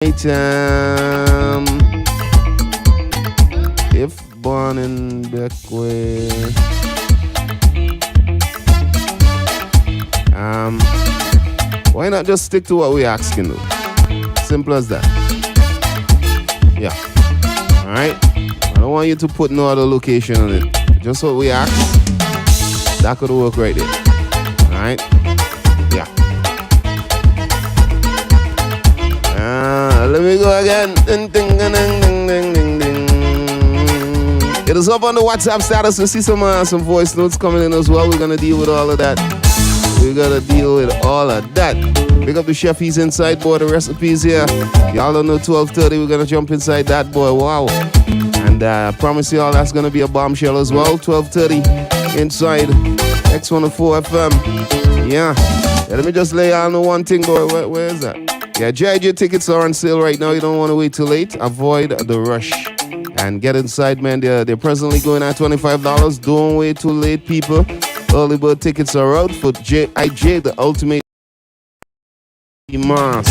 If born in Beckway, why not just stick to what we're asking though? Simple as that. Yeah. Alright? I don't want you to put no other location on it. Just what we ask. That could work right there. Alright? Yeah. Let me go again. Ding, ding, ding, ding, ding, ding, ding. It is up on the WhatsApp status. We see some voice notes coming in as well. We're gonna deal with all of that. We're gonna deal with all of that. Big up the chef, he's inside, boy. The recipes here. Y'all don't know 12:30. We're gonna jump inside that, boy. Wow. And I promise y'all that's gonna be a bombshell as well. 12:30 inside X104 FM. Yeah. Let me just lay on one thing, boy. Where is that? Yeah, GIG tickets are on sale right now. You don't want to wait too late. Avoid the rush. And get inside, man. They're presently going at $25. Don't wait too late, people. Early bird tickets are out for GIG, the ultimate Mars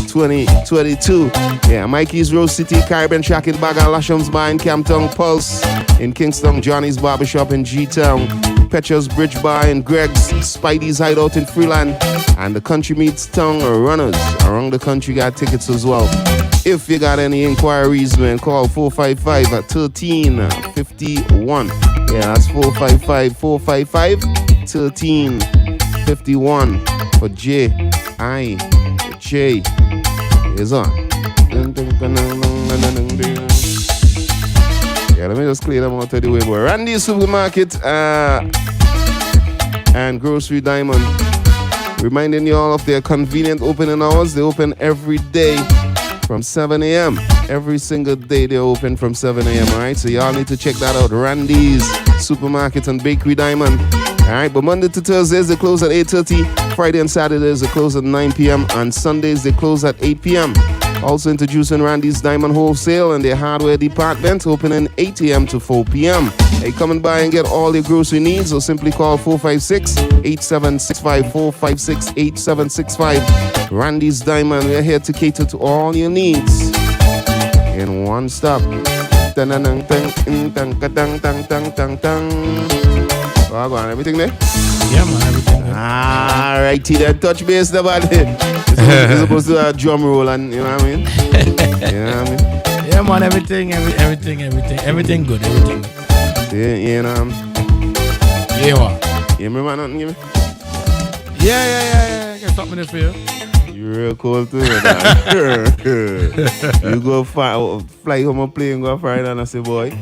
2022. Yeah, Mikey's Rose City, Caribbean Shack in Baga, Lasham's Bar in Camptown, Pulse in Kingston, Johnny's Barbershop in G-Town, Petcher's Bridge Bar in Greg's, Spidey's Hideout in Freeland, and the Country Meets Town runners around the country got tickets as well. If you got any inquiries, man, call 455-1351. Yeah, that's 455-1351 for J is on. Yeah, let me just clear them out of the way, boy. Randy's Supermarket and Grocery Diamond. Reminding you all of their convenient opening hours. They open every day from 7 a.m. Every single day they're open from 7 a.m. Alright, so y'all need to check that out. Randy's Supermarket and Bakery Diamond. Alright, but Monday to Thursdays they close at 8:30. Friday and Saturdays they close at 9 p.m. On Sundays they close at 8 p.m. Also introducing Randy's Diamond Wholesale and their hardware department, opening 8 a.m. to 4 p.m. Hey, come and buy and get all your grocery needs, or simply call 456-8765, 456-8765. Randy's Diamond, we're here to cater to all your needs in one stop. Oh, go on, everything there? Yeah, man, everything there. Alrighty then, touch base about it. You're supposed to do a drum roll and, you know what I mean? You know what I mean? Yeah, man, everything good, everything good. You know Yeah, what? You remember nothing, give me? Yeah. Get something in for you. You real cool too, man. You go fly home and play and go Friday and I say, boy,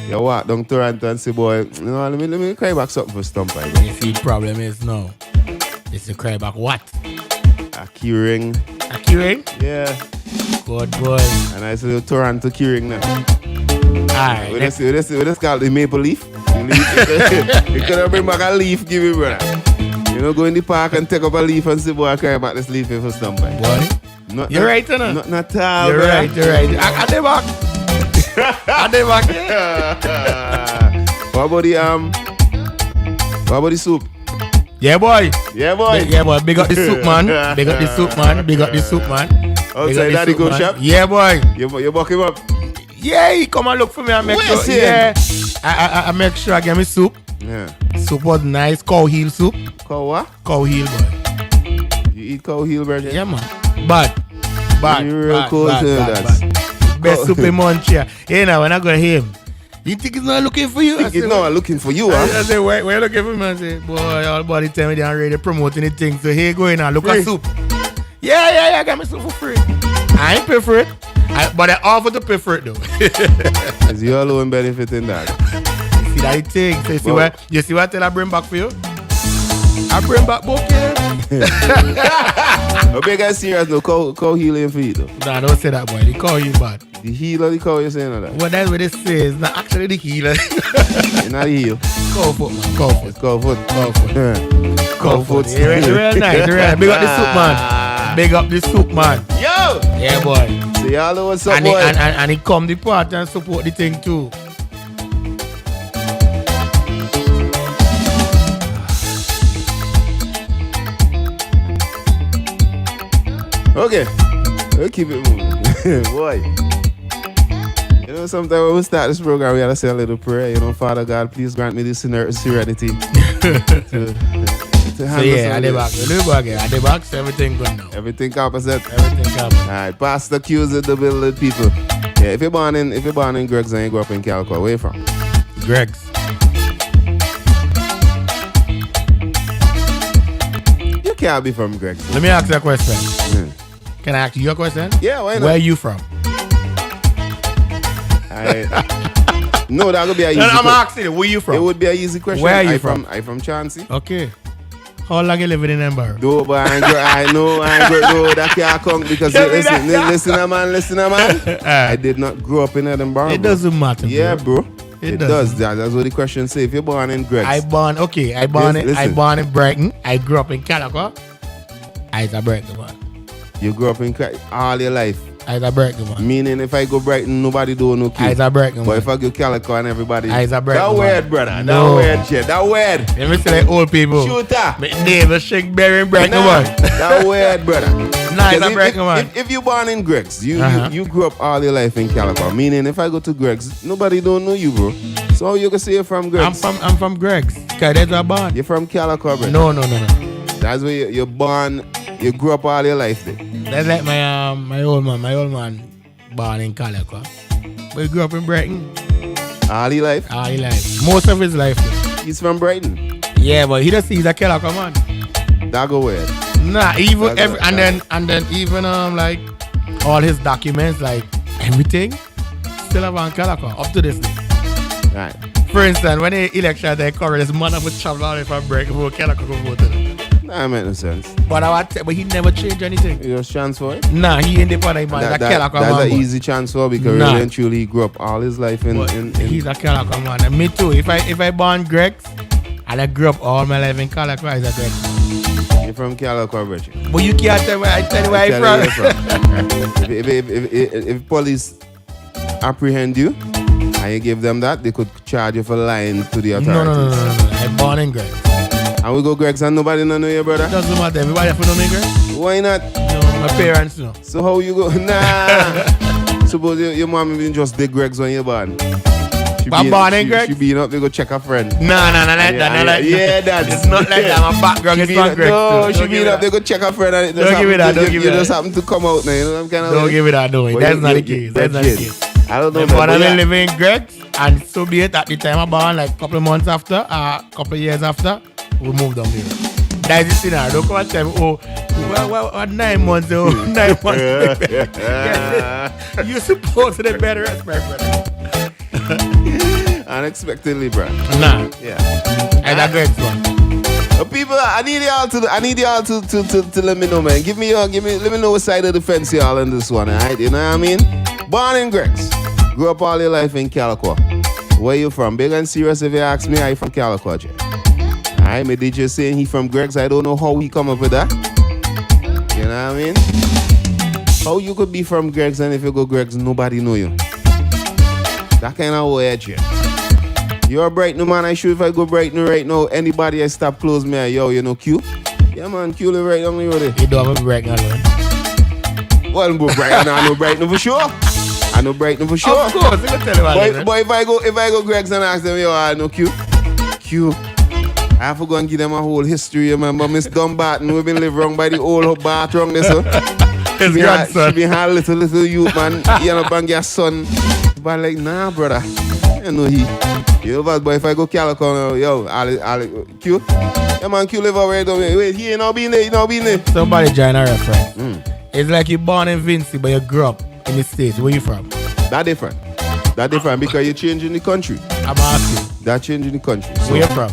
you walk down Toronto and say, boy, you know, let me cry back something for Stump. You see, the problem is now, it's a cry back what? A key ring. A key ring? Yeah. Good boy. And I say, Toronto key ring now. Alright. We just call the maple leaf. You could bring back a leaf, give me, brother. You know, go in the park and take up a leaf and say, boy, I cry back this leaf for Stump. Boy. You're right, you know? Not all, You're right. I did back. What about the soup? Yeah, boy. Yeah, boy. Big up the soup, man. Big up the soup, man. Outside Daddy Go Shop? Yeah, boy. You buck him up? Yeah, he come and look for me and make sure. Yeah. I make sure I get me soup. Yeah. Soup was nice. Cow heel soup. Cow what? Cow heel, boy. You eat cow heel, brother? Yeah, man. Bad. You're real cool too, that. Best soup in Montreal. You know, when I go him, you think he's not looking for you? He's not looking for you, huh? I say, where you looking for me? I say, boy, all body tell me they are ready promoting the thing. So here going now, look at soup. Yeah, I got me soup for free. I ain't pay for it. But I offer to pay for it though. Is you alone benefiting that? You see that thing? So you see what I bring back for you? I bring back bouquet. I beg I serious though, cow healing for you though. Nah, don't say that, boy. The cow you bad. The heel or the cow you're saying that? Well, that's what it says. It's not actually the healer. It's not the heel. Cow foot, man. It's cow foot. Cow foot. Real nice. Big up the soup, man. Big up the soup, man. Yo! Yeah, boy. So y'all know what's up, and boy. And he come the part and support the thing too. Okay. We'll keep it moving. Boy. You know, sometimes when we start this program, we gotta say a little prayer. You know, Father God, please grant me this serenity to handle At the back, so everything good now. everything composite. Everything composite. All right, Pastor Q's in the building, people. Yeah, if you're born in GREIGS and you grew up in CALLIAQUA, where you from? GREIGS. You can't be from GREIGS. Let me ask you a question. Can I ask you a question? Yeah, why not? Where are you from? No, that would be a easy I'm question. asking you, where you from? It would be an easy question. Where are you from? I'm from Chauncey. Okay. How long you living in Edinburgh? No, but I know, that can't come because listen, man. I did not grow up in Edinburgh. It bro. doesn't matter. Yeah, bro. bro. It does. That's what the question say. If you're born in GREIGS. I born in Brighton. I grew up in CALLIAQUA. I was a Brighton man. You grew up in all your life. I was a Brighton man. Meaning if I go Brighton, nobody do no kid. I was a Brighton man. But if I go CALLIAQUA and everybody. I was a Brighton That man. weird, brother. No. That weird shit. That weird. Let me say like old people. Shooter. My name is Shake Berry in Brighton Nah, man. that weird, brother. Nah, it's a If- Brighton man. If you born in GREIGS, Uh-huh. you grew up all your life in CALLIAQUA. Meaning if I go to GREIGS, nobody don't know you, bro. So how you can say you're from GREIGS? I'm from GREIGS. Cause that's a born. You're from CALLIAQUa, bro. No. That's where you're born. You grew up all your life there. That's like my old man born in CALLIAQUA. But he grew up in Brighton. All your life. All his life. Most of his life. He's from Brighton. Yeah, but he's a CALLIAQUA man. That go weird. Nah, even and then even like all his documents, like everything, still have on CALLIAQUA up to this day. Right. For instance, when the election they cover, this man would travel all the way from Brighton for CALLIAQUA to vote. That make no sense. But but he never changed anything. You just transfer it? Nah, he ain't the part man. He's a CALLIAQUA man. That's an boy. easy transfer because Nah. eventually he grew up all his life in He's a CALLIAQUA man. And me too. If I born GREIGS and I grew up all my life in CALLIAQUA, he's a GREIGS. You're from CALLIAQUa, Richard. But you can't tell me. I tell you where I'm from. if police apprehend you and you give them that, they could charge you for lying to the authorities. No. I'm born in GREIGS. And we go GREIGS and nobody know you, brother. Doesn't matter. Everybody have to know me, GREIGS. Why not? No, my parents know. So how you go? Nah. Suppose your mom even just did GREIGS when you're born. Born in GREIGS? She being up, they go check a friend. Nah, like that. Yeah, that's It's not like that. My background is not GREIGS. No, too. she being up, they go check a friend. And Don't give me that. Don't give me You that. just happen to come out now. You know what I'm kind of Don't give me that. No, that's not the case. That's not the case. I don't know. My father live in GREIGS, and so be it. At the time I born, like a couple of months after, couple of years after, we moved down here. That's the scenario. Don't come and tell me, well, 9 months old, 9 months. You supposed to be better respect, brother. Unexpectedly, bro. Nah. Yeah. That's a great one. People, I need y'all to let me know, man. Let me know what side of the fence y'all on this one, alright? You know what I mean? Born in GREIGS. Grew up all your life in CALLIAQUA. Where you from? Big and serious if you ask me, I from CALLIAQUA, Jay. Alright, my DJ saying he from GREIGS. I don't know how he come up with that. You know what I mean? How you could be from GREIGS and if you go GREIGS, nobody know you. That kind of weird shit. You're a Brighton man. I sure if I go Brighton right now, anybody I stop close me, yo, you know Q? Yeah, man, Q live right on the road. You don't have a Brighton alone. Well, but Brighton, I know Brighton for sure. I know Brighton for sure. Of course, you can tell you about it. But if I go GREIGS and ask them, yo, I know Q. I have to go and give them a whole history. Remember, Miss Dumbarton, we've been living wrong by the old bath wrong there, so. His grandson. She been had little youth, man. You know, bang your son. But like, nah, brother. You know he. You know, but if I go CALLIAQUA, yo, Ali, Q. Yeah, man, Q live over here. Wait, he ain't not been there. Somebody join a reference. It's like you're born in Vinci, but you grew up in the States. Where you from? That different because you're changing the country. I'm asking. That changing the country. So, Where you from?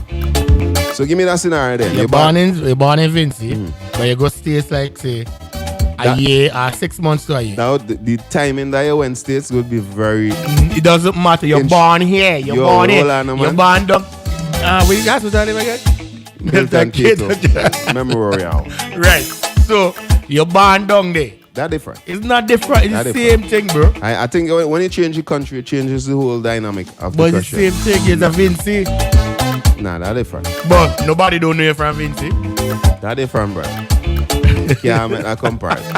So give me that scenario then. You're born in Vinci, but you go States like say a year or 6 months to a year. Now the timing that you went States would be very. It doesn't matter. You're born here. You're born here. You're born down. What you guys was that name again? Milton Cato Memorial. Right. So you're born down there. That different. It's not different. It's That the different. same thing, bro. I think when you change the country, it changes the whole dynamic of But the it's country. the same thing. It's a Vinci. Nah, that different. But nobody don't know you from Vinci. That different, bro. Can't make that comparison.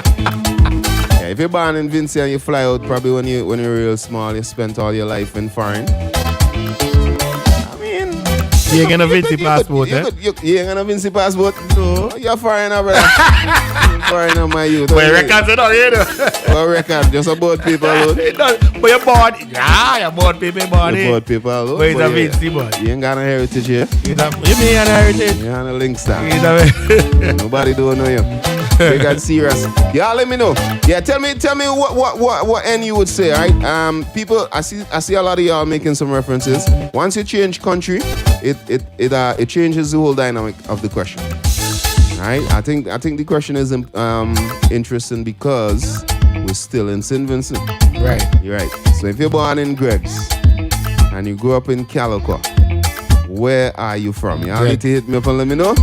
Yeah, If you're born in Vinci and you fly out, probably when you're real small, you spent all your life in foreign. I mean, you ain't gonna Vinci passport, eh? You ain't gonna Vinci passport? No. You're foreigner, brother. Foreigner, my youth. But your records are not here, though. What record? Just about people alone. But you're born. Yeah, you're born people born here. You're about people alone. But he's a Vinci boy. You ain't got no heritage here. You mean an heritage? You ain't a link star. He's Nobody don't know you. They got serious. Y'all let me know. Yeah, tell me what N you would say, right? People, I see a lot of y'all making some references. Once you change country, it changes the whole dynamic of the question. Right? I think the question is interesting because we're still in St. Vincent. Right. You're right. So if you're born in GREIGS and you grew up in CALLIAQUA, where are you from? Y'all need to hit me up and let me know.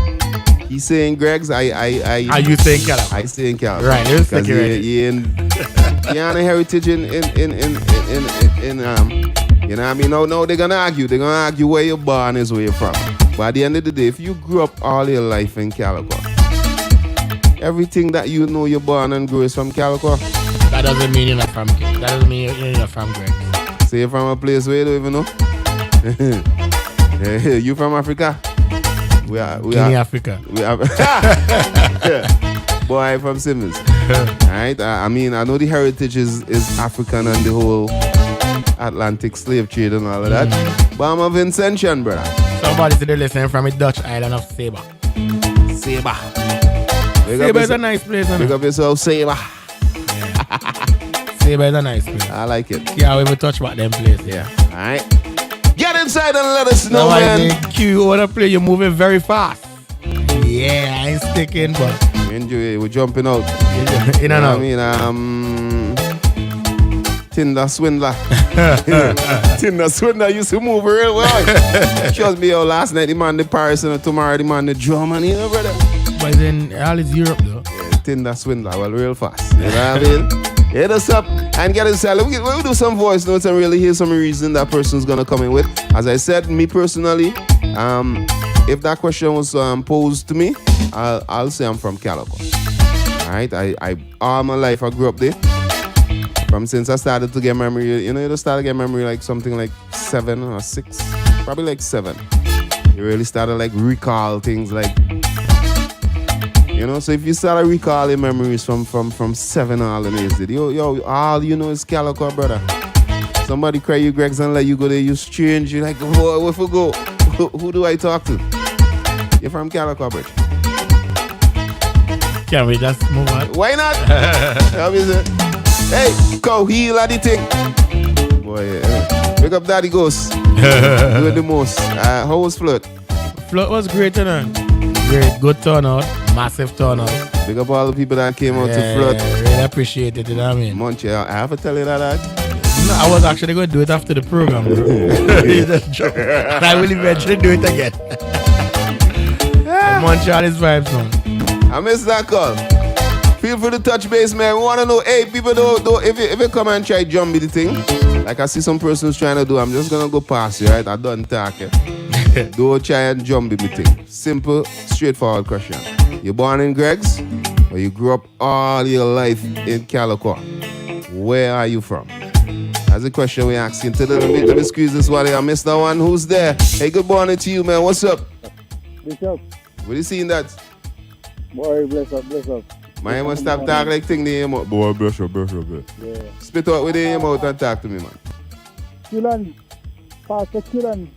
He's saying GREIGS. Are you saying CALLIAQUA? I say in CALLIAQUA. Right. Because you ain't a heritage in you know what I mean? No, they're gonna argue. They're gonna argue where you're born is where you're from. But at the end of the day, if you grew up all your life in CALLIAQUA, everything that you know you're born and grew is from CALLIAQUA. That doesn't mean you're not from That doesn't mean you're not from GREIGS. So you're from a place where you don't even know? You from Africa? We are Africa. We are boy from Simmons. Alright? I mean, I know the heritage is African and the whole Atlantic slave trade and all of that. But I'm a Vincentian, brother. Somebody said they're listening from the Dutch island of Saba. Saba. Saba is a nice place, man. Pick up yourself, Saba. Saba is a nice place. I like it. Yeah, we will touch about them places. Yeah. Alright. Get inside and let us know, man. Q, what a play, you're moving very fast. Yeah, I ain't sticking, but enjoy. We're jumping out. In and out. I mean, Tinder swindler. Tinder swindler used to move real well. Trust me, last night the man the Paris and tomorrow the man the Germany, you know, brother. But then all is Europe though. Yeah, Tinder swindler, well, real fast. You know what I mean? Hit us up and get inside. We'll do some voice notes and really hear some reason that person's gonna come in with. As I said, me personally, if that question was posed to me, I'll say I'm from CALLIAQUA. Alright, I all my life I grew up there. From since I started to get memory, you just started to get memory like something like 7 or 6, probably like 7. You really started like recall things like, so if you start recalling memories from 7 all the days, yo, all you know is CALLIAQUA, brother. Somebody cry you GREIGS and let you go there, you strange, you're like, boy, where for go? Who do I talk to? You're from CALLIAQUA, bro. Can we just move on? Why not? Hey, go heal at the thing. Boy, yeah. Pick up Daddy Ghost. Do it the most. How was Float? Float was great, Great, good turnout, massive turnout. Big up all the people that came out to Float. Yeah, really appreciate it, you know what I mean? Munchie, I have to tell you that. No, I was actually going to do it after the program, bro. You just joke. And I will eventually do it again. Montreal is vibes, man. I missed that call. Feel free to touch base, man. We want to know, hey, people, don't if you come and try jump the thing, like I see some persons trying to do, I'm just going to go past you, right? I don't talk, Don't try and jump the thing. Simple, straightforward question. You born in GREIGS or you grew up all your life in CALLIAQUA? Where are you from? That's the question we're asking. Let me squeeze this one here. Mr. One, who's there? Hey, good morning to you, man. What's up? What's up? What you seeing that? Boy, bless up. Man, must stop talking like thing in your mouth. Boy, brush up. Yeah. Spit out with it in your mouth and talk to me, man. Kilan, Pastor Kilan,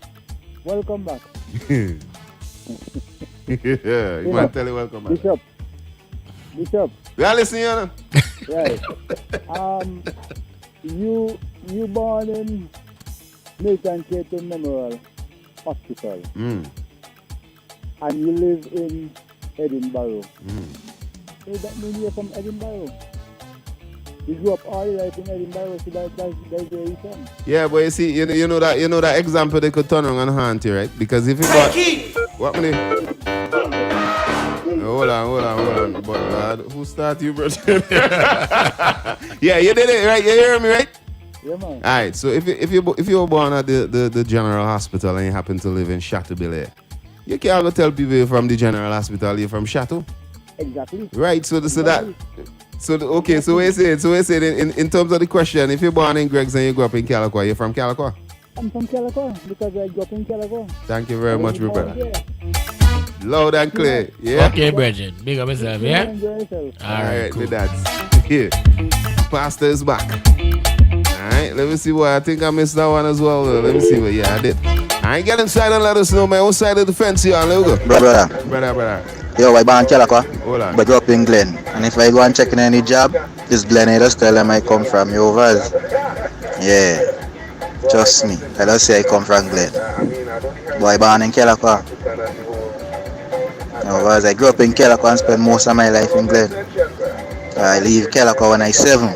welcome back. Yeah, you want to tell you welcome back. Bishop. We are listening, you know? Right. You born in Nathan Caton Memorial Hospital. And you live in Edinburgh. Does that mean you're from Edinburgh? You grew up all your life in Edinburgh, so that's where you're from. Yeah, but you see, you know that example they could turn around and haunt you, right? Because if you got what money? Hold on. But who started you, bro? Yeah, you did it, right? You hear me, right? Yeah, man. All right. So if you were born at the General Hospital and you happen to live in Chateaubriand, you can't go tell people you're from the General Hospital. You're from Chateau. Exactly. Right. So that So okay, so we say in terms of the question, if you're born in Greg's and you grew up in CALLIAQUA, you're from CALLIAQUA? I'm from CALLIAQUA because I grew up in CALLIAQUA. Thank you very much, my brother. Yeah. Loud and clear. Yeah. Okay, Bridget. Big up yourself, yeah? Enjoy yourself. Alright, cool. the dads. Here. Pastor is back. Alright, let me see what I think I missed that one as well. Let me see what I did. I ain't get inside and let us know my own side of the fence here. Let me go. Brother. Yo, I born Calliaqua, Hold on. but grew up in Glen. And if I go and check in any job, this Glen, I just tell them I come from Yovers. Yeah, trust me. I don't say I come from Glen. But I born in Calliaqua. Yovers, I grew up in Calliaqua and spent most of my life in Glen. I leave Calliaqua when I 7.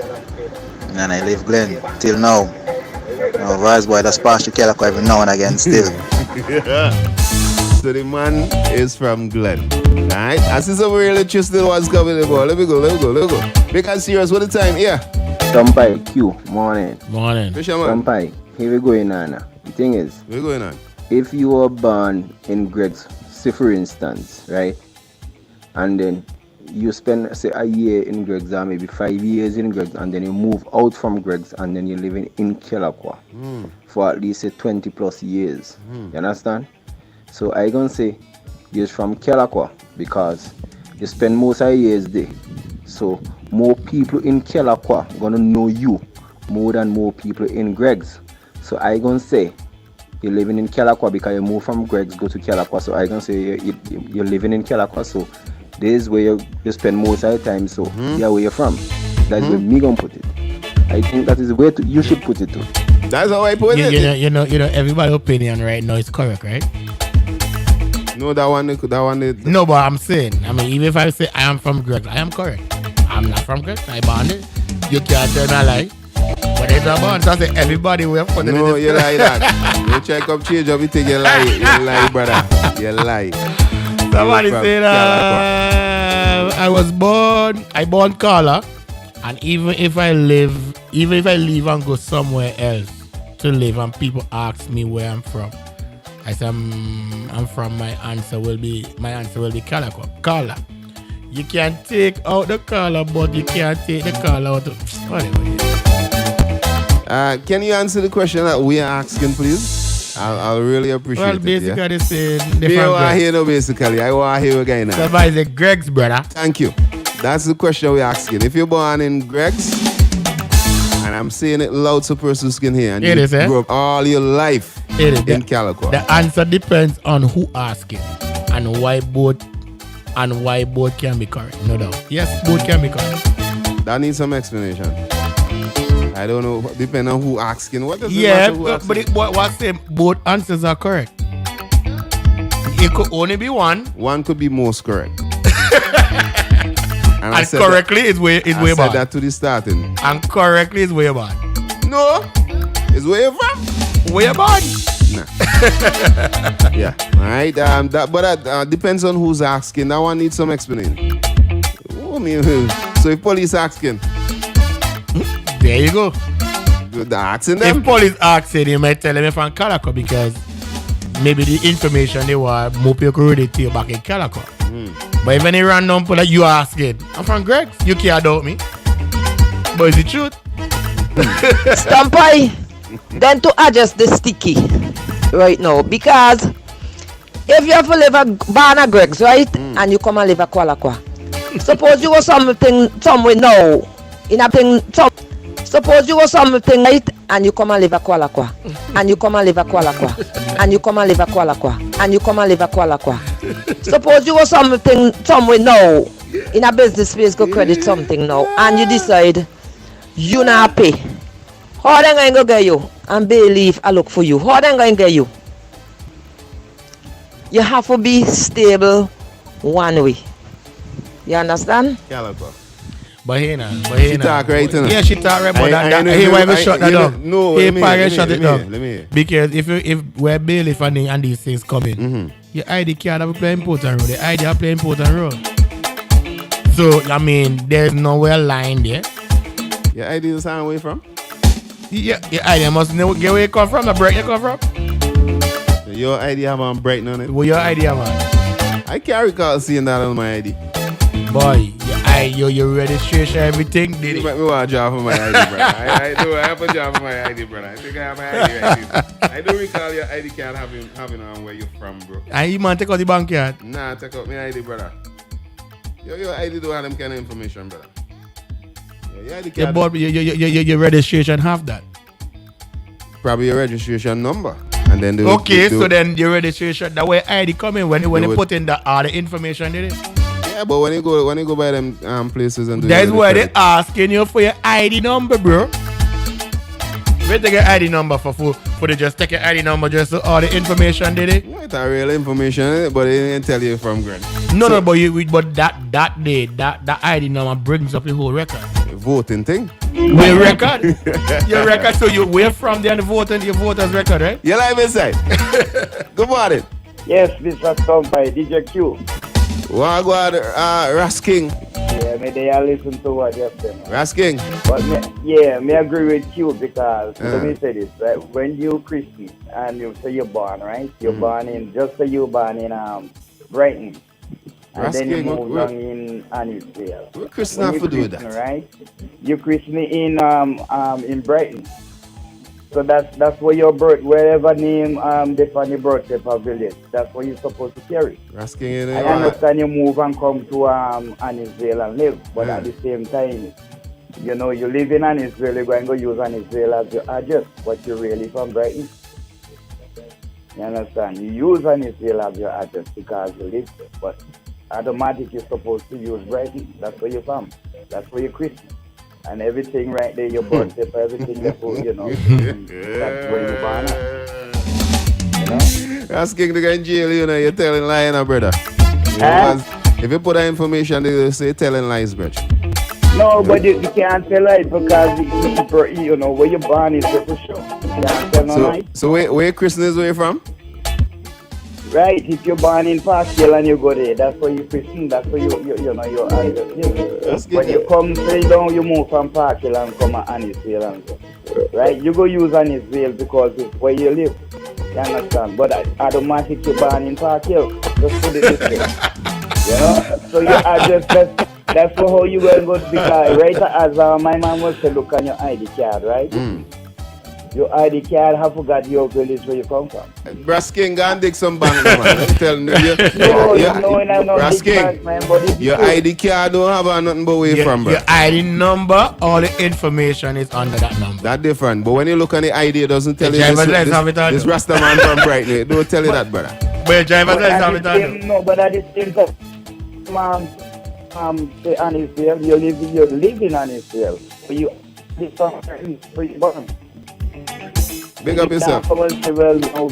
And I live Glen till now. Yovers, boy, that's pass to Calliaqua every now and again still. Yeah. So the man is from Glen. Alright? I see some really interesting ones coming in. Let me go. Because serious, what the time? Yeah. Sampai Q, morning. Fisher man. Sampai, here we going on. The thing is, What's going on? if you were born in Greg's, say for instance, right? And then you spend, say, a year in Greg's or maybe 5 years in Greg's, and then you move out from Greg's and then you're living in CALLIAQUA for at least, say, 20 plus years. You understand? So I gonna say you're from CALLIAQUA because you spend most of your years there. So more people in CALLIAQUA gonna know you more than more people in Greg's. So I gonna say you're living in CALLIAQUA because you move from Greg's go to CALLIAQUA. So I gonna say you're living in CALLIAQUA. So this is where you spend most of your time. So yeah, where you're from. That's where me gonna put it. I think that is the way you should put it too. That's how I put it. You know, everybody's opinion right now is correct, right? No, that one. No, but I'm saying, even if I say I am from Greg's, I am correct. I'm not from Greg's. I born it. You can't tell me a lie. But it's about to say everybody will have fun. No, you lie that. You check up, change up, you think you lie. You lie, brother. You lie. Somebody said I born Carla, and even if I leave and go somewhere else to live, and people ask me where I'm from, I say I'm from. My answer will be CALLIAQUA. Carla. You can take out the color, but you can't take the color out. Whatever. Can you answer the question that we are asking, please? I'll really appreciate it. Well, basically, Yeah? they say I want to hear no basically. I want to hear again now. Somebody say Greg's, brother. Thank you. That's the question we're asking. If you're born in Greg's, and I'm saying it loud so persons can hear, and It you is, grew up all your life in CALLIAQUA. The answer depends on who asking and why both can be correct. No doubt. Yes, both can be correct. That needs some explanation. I don't know. Depending on who asking. What does it Yeah, matter who asking? but what's saying both answers are correct. It could only be one. One could be most correct. And correctly is way I bad. said that to the starting. And correctly is way bad. No. It's where you from? Way bad. Nah. Yeah. All right. That depends on who's asking. That one needs some explanation. So if police asking, there you go. they're asking them. If police asking, you might tell them from CALLIAQUA because maybe the information they want more people could read it to you back in CALLIAQUA. But if any random people that you are asking, I'm from Greg's, you can't doubt me. But it's the truth. Stampai, then to adjust the sticky right now, because if you have to live a born a Greg's, right, and you come and live a CALLIAQUA, suppose you go somewhere now, in a thing, suppose you go something right, and you come and live a CALLIAQUA, and you come and live a CALLIAQUA, and you come and live a CALLIAQUA, and you come and live a CALLIAQUA. Suppose you go somewhere now, in a business space, go credit something now, and you decide you not pay. How they going to get you? And believe I look for you. How they going to get you? You have to be stable one way. You understand? CALLIAQUA. But here now. She talk right now. Yeah, she talk right, but I know, why we shut that down? No, Hey, let me shut it down. Let me hear. Because if we're bailiff and these things come in, your ID card have play important role. The ID have play important role. So there's nowhere line there. Your ID is where you from? Yeah, your ID must know get where you come from, the break you come from. Your ID have on brighton on it. What your ID man? I can't recall seeing that on my ID. Boy, your Your registration, everything, did You it? make me want to draw for my ID, brother. I do. I have a job for my ID, brother. I think I have my ID right. I do recall your ID card having on where you're from, bro. And you man take out the bank card. Nah, take out my ID, brother. Your ID don't have them kind of information, brother. Your ID Your, card. board, your registration have that. Probably your registration number. And then So then your registration, that way ID come in when you put in all the information, did it? Yeah, but when you go by them places and do That's why they asking you for your ID number, bro. We take your ID number for they just take your ID number just so all the information, did it? It's a real information, but they didn't tell you from Grant. No, but that day, that ID number brings up the whole record. Voting thing. We record. Your record, so you where from there and your voters record, right? You live inside. Good morning. Yes, Mr. Stumpy, DJ Q. Wagwan, Rasking. Yeah, may I listen to what you're saying. Rasking. But me agree with you because let me say this, right? When you Christian and you say you're born, right? You're born in Brighton. And then you move down in Annisville. What Christian have to do with that? Right? You're Christian in Brighton. So that's where your birth, wherever name they find your birth paper village. That's what you're supposed to carry. Rasking in I understand you move and come to Annisville and live, but at the same time, you know, you live in Annisville, you're going to use Annisville as your address, but you're really from Brighton. You understand? You use Annisville as your address because you live there, but automatically you're supposed to use Brighton. That's where you're from. That's where you're Christian. And everything right there, your birth paper, everything you put, you know, that's where you're born at. You know? Rasking to go in jail, you know, you're telling lies, brother. If you put that information, they say telling lies, brother. No, but you can't tell lies because, you know, where you're born is for sure. You can't tell no lies. So where Christian is where you from? Right, if you're born in Park Hill and you go there, that's where you're Christian, that's where you know you're Annisville. When you come straight down, you move from Park Hill and come to Annisville and go. Right, you go use Annisville because it's where you live. You understand? But automatically you're born in Park Hill. Just put it this way. You know? So your address, that's how you going to go because right as my man was to look on your ID card, right? Your ID card have forgot your village where you come from. Rasking, go and dig some bank, man. I'm telling you. No, Rasking, your ID card don't have nothing but where you from, bro. Your ID number, all the information is under that number. That's different. But when you look on the ID, it doesn't tell you this Rasta man from Brighton. It don't tell you that, brother. But your driver's license have it on. No, but at the same time, say Annisville, you live in Annisville. So you born. Big up yourself. Someone say, well, no,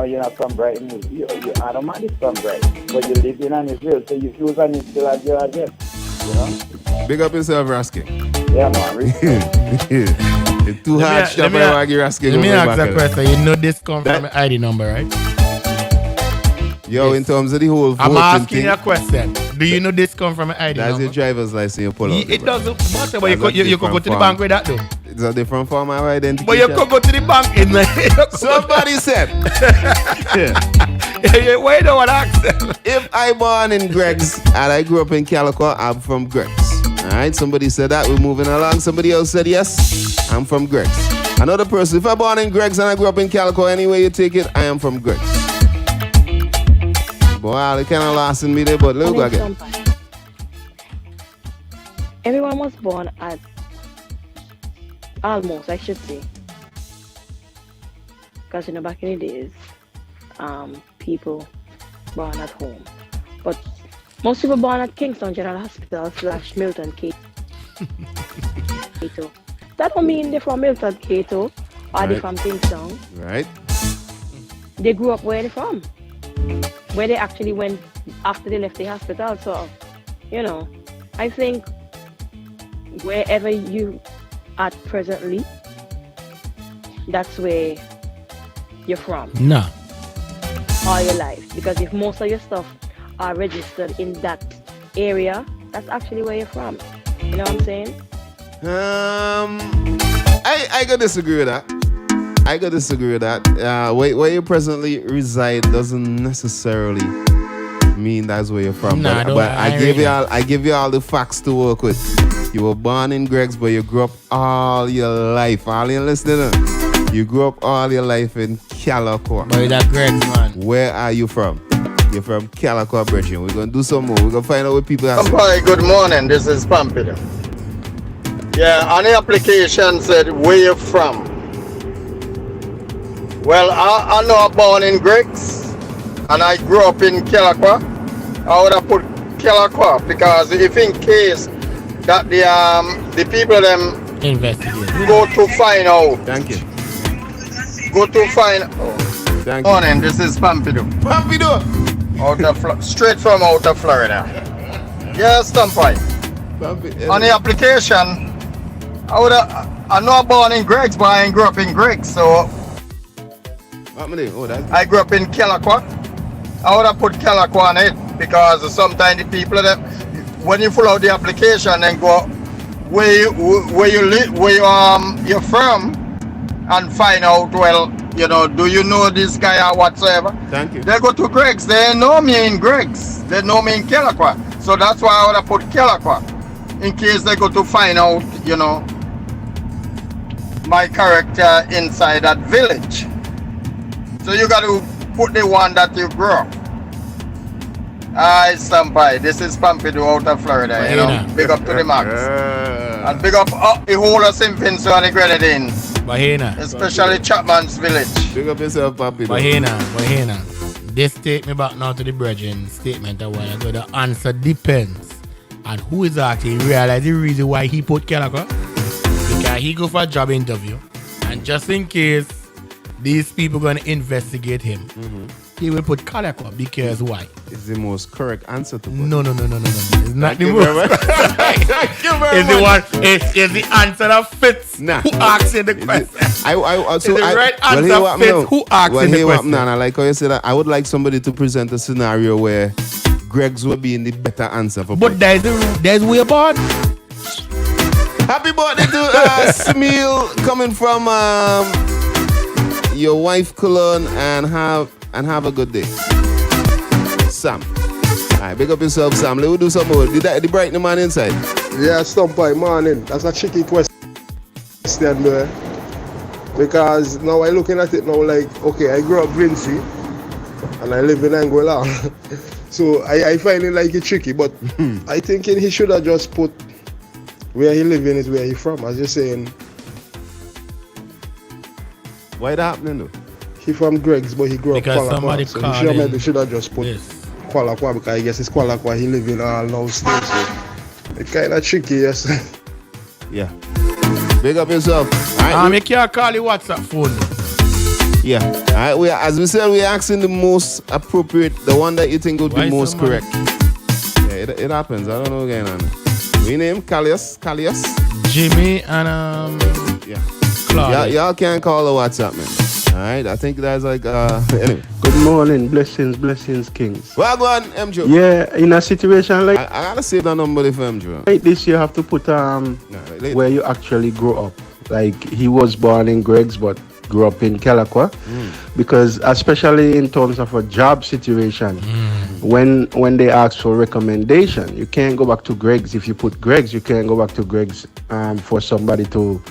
you're not from Brighton. You're automatically from Brighton. But you live in Annisville, so you use Annisville as your address. You know? Big up yourself, Raskin. Yeah, man. It's too hard to argue Raskin. Let me ask a question. You know this comes from an ID number, right? Yo, in terms of the whole voting I'm asking thing, you a question. Do you know this comes from an ID that's number? your driver's license you pull out. It doesn't matter, but you could go to the bank with that, though. It's a different form of identity. But you could go to the bank in Somebody said. Why you don't want to ask them? If I born in GREIGS and I grew up in CALLIAQUA, I'm from GREIGS. Alright, somebody said that. We're moving along. Somebody else said yes, I'm from GREIGS. Another person, if I born in GREIGS and I grew up in CALLIAQUA, any way you take it, I am from GREIGS. Boy, they kind of lost in me there, but let's go again. Everyone was born at almost, I should say, because you know back in the days, people born at home, but most people born at Kingston General Hospital / Milton Cato. That don't mean they're from Milton Cato or they're from Kingston. Right. They grew up where they're from, where they actually went after they left the hospital. So, you know, I think wherever you at presently, that's where you're from. No. All your life. Because if most of your stuff are registered in that area, that's actually where you're from. You know what I'm saying? I gotta disagree with that. Where you presently reside doesn't necessarily mean that's where you're from. Nah, but I give you all the facts to work with. You were born in GREIGS, but you grew up all your life. All you listening? You grew up all your life in CALLIAQUA. But that GREIGS, man. Where are you from? You're from CALLIAQUA, Bridget. We're going to do some more. We're going to find out what people are saying. Hi, good morning. This is Pompey. Yeah, on the application said, where you from? Well, I know I'm born in GREIGS, and I grew up in CALLIAQUA. I would have put CALLIAQUA, because if in case that the people them investigate go to find out. Thank you. Go to find out. Thank you. Morning, this is Pompidou. Pompidou! Straight from out of Florida. Yes, Stumpy. On the application, I know I'm born in GREIGS, but I ain't grew up in GREIGS, so I grew up in CALLIAQUA. I would have put CALLIAQUA on it, because sometimes the people that when you fill out the application and go where you live, you're from, and find out, well, do you know this guy or whatsoever? Thank you. They go to GREIGS. They know me in GREIGS. They know me in CALLIAQUA. So that's why I would have put CALLIAQUA, in case they go to find out, my character inside that village. So you got to put the one that you grew up. Hi, Sampai. This is Pompidou out of Florida. Big up to the max. And big up the whole of Simpins and the Grenadines. Bahena. Especially Chapman's village. Big up yourself, Pompidou. Bahena. This take me back now to the brethren statement a while ago. The answer depends on who is actually realize the reason why he put CALLIAQUA. Because he go for a job interview, and just in case these people going to investigate him, he will put CALLIAQUA, because why? It's the most correct answer to put. No. It's not the most. It's the answer that fits who asks in the question. The right answer fits who asks in the question. I like how you said that. I would like somebody to present a scenario where GREIGS will be in the better answer for. But there's way about. Happy birthday to Smil, coming from your wife Cologne, and have a good day. Sam. Alright, big up yourself, Sam. Let's do some more. Did the brighten man inside? Yeah, Stumpy, morning. That's a tricky question, man. Because now I'm looking at it now like, okay, I grew up Vinci and I live in Angola. So I find it like it's tricky, but I think he should have just put where he living is where he from. I was just saying. Why that happening though? He from GREIGS, but he grew up because somebody so called him. Maybe should have just put CALLIAQUA, because I guess it's CALLIAQUA he live in all now still. So it's kind of tricky, yes. Yeah. Big up yourself. You can't call your WhatsApp phone. Yeah. All right. As we said, we're asking the most appropriate, the one that you think would be most correct. Yeah, it happens. I don't know what's going on. We name Callius, Jimmy, and yeah. Claude. Y'all can't call the WhatsApp, man. Alright, I think that's like anyway. Good morning, blessings, kings. Well, go on, MJ. Yeah, in a situation like I gotta save that number for MJ. Like this, you have to put where you actually grew up. Like he was born in GREIGS, but grew up in CALLIAQUA, because especially in terms of a job situation, when they ask for recommendation, you can't go back to GREIGS. If you put GREIGS, you can't go back to GREIGS for somebody to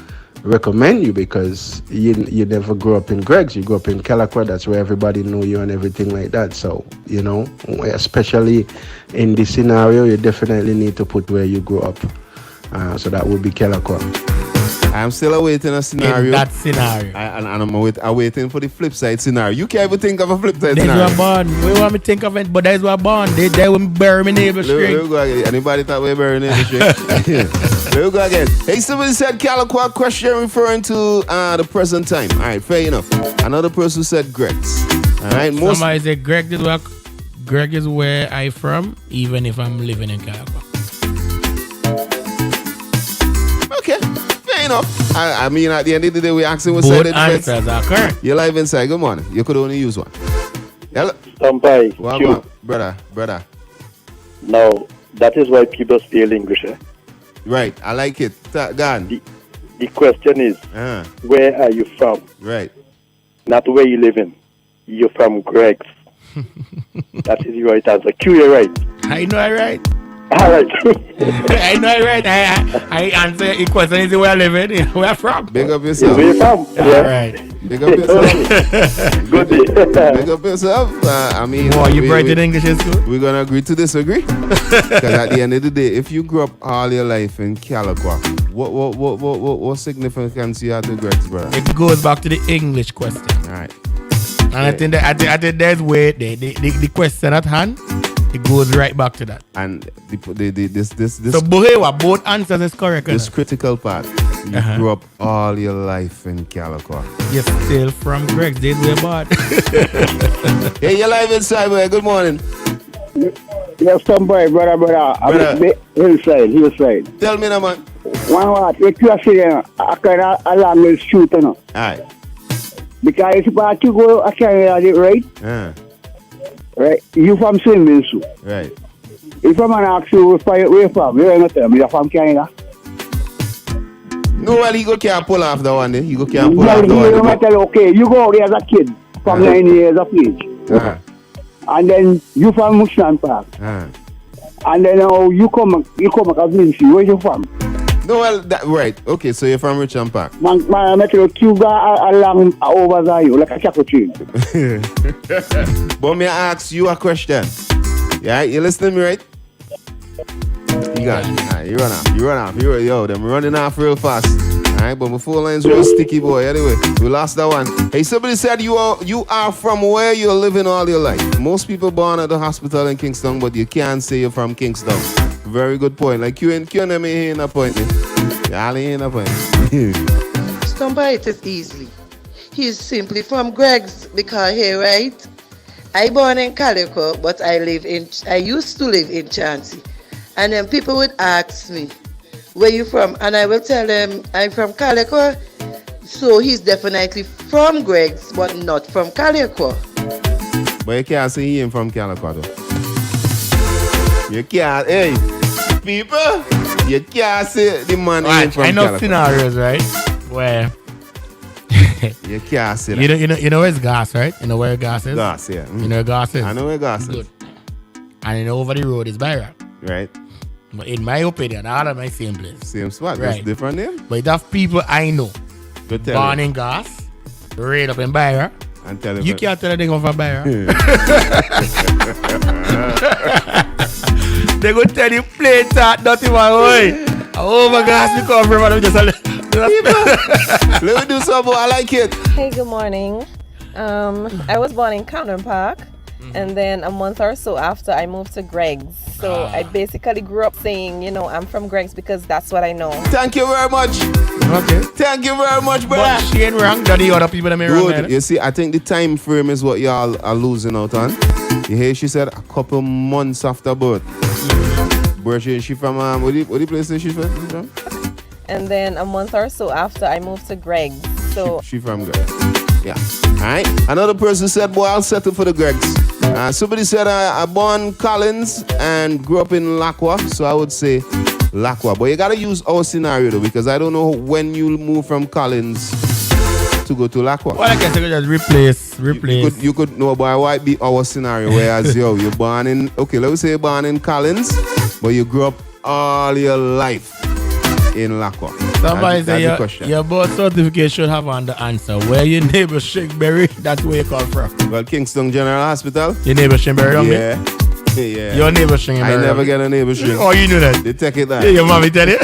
recommend you, because you never grew up in GREIGS. You grew up in CALLIAQUA. That's where everybody knew you and everything like that. So especially in this scenario, you definitely need to put where you grew up. So that would be CALLIAQUA. I'm still awaiting a scenario. In that scenario. And I'm waiting for the flip side scenario. You can't even think of a flip side scenario. That's what born. We want me to think of it, but that's what born. They will bury me neighbor string. Let's go again. Anybody thought we bury neighbor string? Let's go again. Hey, somebody said CALLIAQUA, question referring to the present time. All right, fair enough. Another person said GREIGS. All right, somebody said GREIGS is where I from, even if I'm living in CALLIAQUA. Okay. Enough. I mean, at the end of the day, we asking what both side answers are correct. You're live inside. Good morning. You could only use one. Hello. Somebody. Well, brother. No, that is why people steal English. Eh? Right. I like it. Go on. The question is, where are you from? Right. Not where you live in. You're from GREIGS. That is the right answer. Q, you're right. I know I right. All right. I know I right. I answer your question is where I live in. Where I'm from. Big up yourself. Where you from? All right. Big up yourself. Good day. Big up yourself. I mean, Oh, you bright in English in school? we're gonna agree to disagree. Because at the end of the day, if you grew up all your life in CALLIAQUA, what significance you have to Greg's, brother? It goes back to the English question. All right. And I think there's way the question at hand. It goes right back to that. And this So both answers is correct. this critical part. You grew up all your life in CALLIAQUA. You're still from Greg's. Days way bad. Hey, you're live inside, boy. Good morning. Yes, some boy, brother. I'm hillside. Tell me now, man. One what? If you are saying, I can along with shooter now. Alright. Because if you go, I can right? Right? You from swimming suit. Right. If I'm going to ask you where you from, you're going to tell me you're from Canada. No, well, he can't pull off the one there. He can't pull off the You're one going to tell, okay, you go out there as a kid from 9 years of age. And then you from Mushan Park. And then you come a Vinci. Where you from? No, well, right. Okay, so you're from Richmond Park. Man, I met you along over there, like a chapel tree. But may I ask you a question? Yeah, you listening to me, right? You got it. Right, you run off. Yo, them running off real fast. Alright, but my phone line's real sticky, boy. Anyway, we lost that one. Hey, somebody said you are from where you're living all your life. Most people born at the hospital in Kingston, but you can't say you're from Kingston. Very good point. Like you and me here in a point. Y'all ain't in a point. Somebody it is easily. He's simply from Greg's because here, right? I born in CALLIAQUA, but I used to live in Chauncey. And then people would ask me, where you from? And I will tell them I'm from CALLIAQUA. So he's definitely from Greg's, but not from CALLIAQUA. But you can't say he ain't from CALLIAQUA though. You can't, hey, people, you can't say the man ain't from CALLIAQUA. I know scenarios, right? Where you can't say that. You know where's gas, right? You know where gas is? Gas, yeah. You know where gas is? I know where gas is. Good. And you know over the road is Byron. Right. But in my opinion, all of my same place. Same spot, right. Just different name. But it have people I know. Born in gas, raised up in Byron. And tell you can't tell them they come from Byron. They go tell you plain talk, not even oi. Oh my gosh, you come from just let me do something. I like it. Hey, good morning. I was born in Camden Park, and then a month or so after I moved to Greg's. So I basically grew up saying, I'm from Greg's because that's what I know. Thank you very much. Okay. Thank you very much, brother. But she ain't wrong. The other people that may wrong. Good. You see, I think the time frame is what y'all are losing out on. You hear she said a couple months after birth. She from what the place is she from? And then a month or so after I moved to Greg's. So she from Greg's. Yeah. Alright. Another person said, boy, I'll settle for the Greg's. Somebody said I born Collins and grew up in LAQUA, so I would say LAQUA. But you gotta use our scenario though, because I don't know when you'll move from Collins to go to LAQUA. Well, I guess you could just replace. You could know, boy, why be our scenario? Whereas you're born in, okay, let me say you're born in Collins, but you grew up all your life in LAQUA. Somebody say your birth certificate should have on the answer. Where your neighbor Shinkberry, that's where you come from. Well, Kingston General Hospital. Your neighbor Shinkberry, don't Yeah. Your neighbor Shinkberry. I never get a neighbor Shink. Oh, you knew that. They take it down. Yeah, your mommy tell you.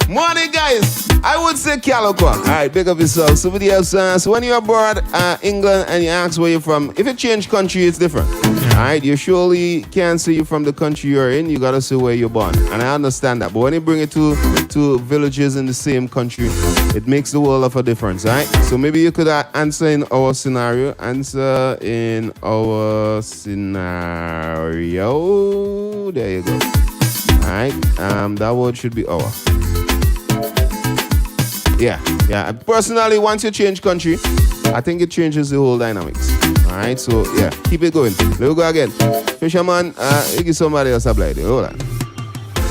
Morning, guys. I would say CALLIAQUA. All right, big up yourself. Somebody else. So when you're abroad, England, and you ask where you're from, if you change country, it's different. All right, you surely can't say you're from the country you're in. You gotta say where you're born, and I understand that. But when you bring it to villages in the same country, it makes the world of a difference. All right. So maybe you could answer in our scenario. Answer in our scenario. There you go. All right. That word should be our. Yeah. Personally, once you change country, I think it changes the whole dynamics. All right, so yeah, keep it going. Let me go again. Fisherman, you give somebody else a blind. Hold on.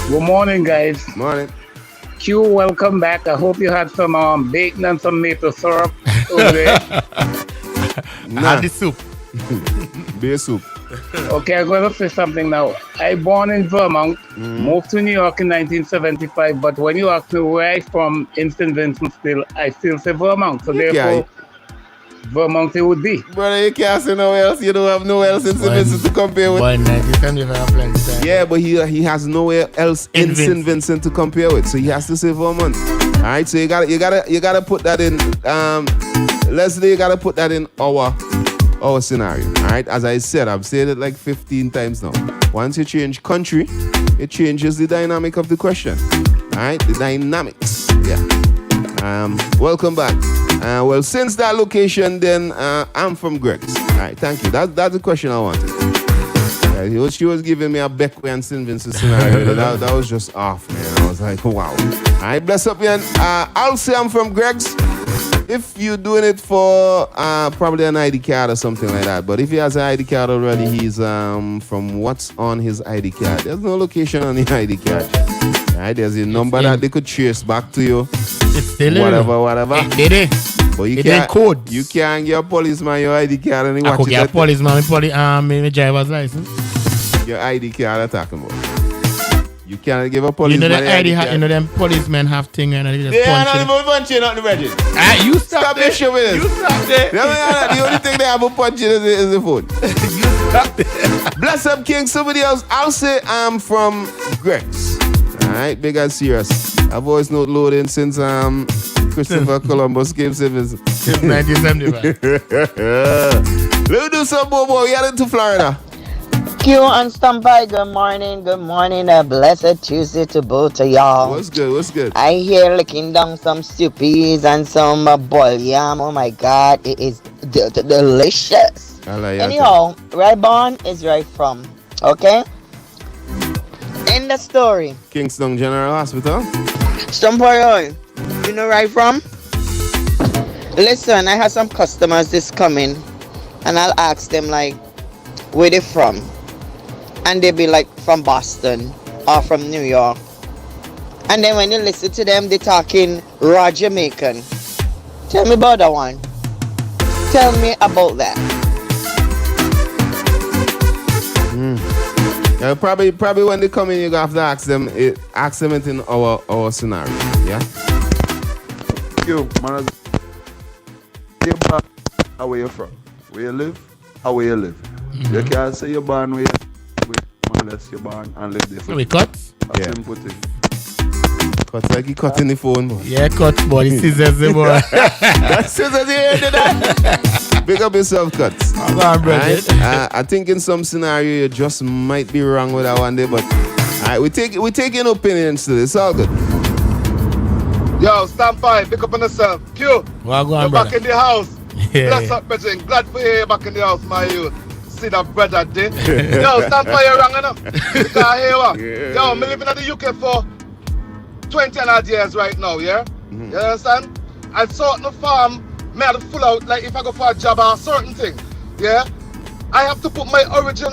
Good morning, guys. Morning. Q, welcome back. I hope you had some bacon and some maple syrup over there. And the soup. Beer soup. Okay, I'm going to say something now. I born in Vermont, moved to New York in 1975, but when you ask me where I from in St. Vincent still, I still say Vermont. So therefore, Vermont it would be. Brother, you can't say nowhere else. You don't have nowhere else in St. Vincent to compare with. But in 1975, plenty time. Yeah, but he has nowhere else in St. Vincent to compare with, so he has to say Vermont. All right, so you gotta put that in. Leslie, you gotta put that in our scenario. All right, as I said, I've said it like 15 times now. Once you change country, it changes the dynamic of the question. All right, the dynamics. Yeah. Welcome back. Well, since that location, then I'm from Greg's. All right, thank you. That's the question I wanted. She was giving me a Beckway and St. Vincent scenario. that was just off, man. I was like, wow. All right, bless up, man. I'll say I'm from Greg's. If you're doing it for probably an ID card or something like that, but if he has an ID card already, he's from what's on his ID card. There's no location on the ID card. All right, there's a number that they could trace back to you. It's still whatever. But you can't code. You can't get a policeman your ID card and he I watch could get a it. policeman my driver's license. Your ID card I'm talking about. You can't give a policeman. You know the ID card. You know them policemen have thing and they just They are punch not even punching on the register. You stop this shit with us. You stop there. No, the only thing they have a punching is the phone. You stop there. Bless up, King. Somebody else. I'll say I'm from Greg's. Alright, big and serious. I've always not loading since Christopher Columbus came since 1975. Let me do some bobo. We headed to Florida. Q and Stampy, good morning, a blessed Tuesday to both of y'all. What's good? I hear licking down some soupies and some boiled yam. Oh my God, it is delicious. Anyhow, where I born is where I from, okay? In the story. Kingston General Hospital. Stampy, you know where I from? Listen, I have some customers this coming and I'll ask them like, where they from? And they be like from Boston or from New York. And then when you listen to them, they talking raw Jamaican. Tell me about that one. Tell me about that. Yeah, probably when they come in, you have to ask them it in our scenario. Yeah. You man, how where you from? Where you live? How where you live? Mm-hmm. You can't say you're born where unless you're born and live there. So we cut? A simple thing. Cut like he cutting the phone, boy. Yeah, cut, boy. The scissors, boy. That scissors here, did that? Big up yourself, Cuts. I think in some scenario you just might be wrong with that one day, but alright, we taking opinions to this. It's all good. Yo, stand by, pick up on yourself. Q, well, you're back in the house. Yeah. Bless up, Bridget. Glad for you back in the house, my youth. See that brother day. Yo, stand by, you're wrong enough. Because here what? Yo, I'm living in the UK for 20 and odd years right now, yeah? You understand? And certain farm, me have to pull out, like if I go for a job or a certain thing, yeah? I have to put my origin,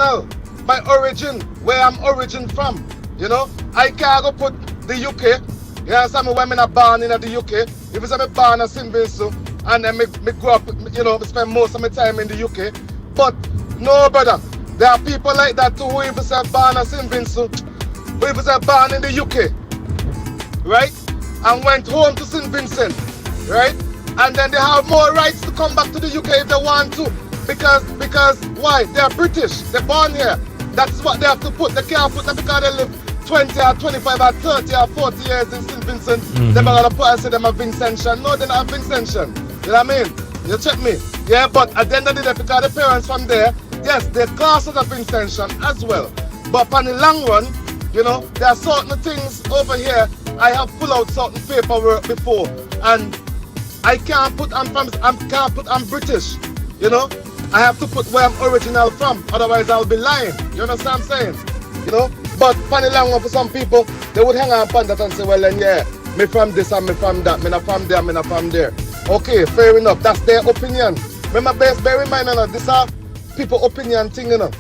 where I'm origin from, you know? I can't go put the UK, you understand me, when I'm not born in the UK. If it's me born in St. Vincent, and then me grow up, you know, spend most of my time in the UK. But no, brother, there are people like that too who even say born in St. Vincent, who even say born in the UK, right? And went home to St. Vincent, right? And then they have more rights to come back to the UK if they want to. Because why? They're British, they're born here. That's what they have to put. They can't put them because they live 20 or 25 or 30 or 40 years in St. Vincent. They're gonna put and say them a Vincentian. No, they're not a Vincentian. You know what I mean? You check me. Yeah, but at the end of the day, because the parents from there, yes, they're classed as a Vincentian as well. But on the long run, you know, there are certain things over here. I have pulled out certain paperwork before, and I can't put I'm British. You know, I have to put where I'm original from. Otherwise, I'll be lying. You understand what I'm saying? You know. But on the long run, for some people, they would hang on upon that and say, well, then yeah, me from this and me from that, me not from there, me not from there. Okay, fair enough. That's their opinion. Remember, bear in mind, you know, these are people opinion thing, you know.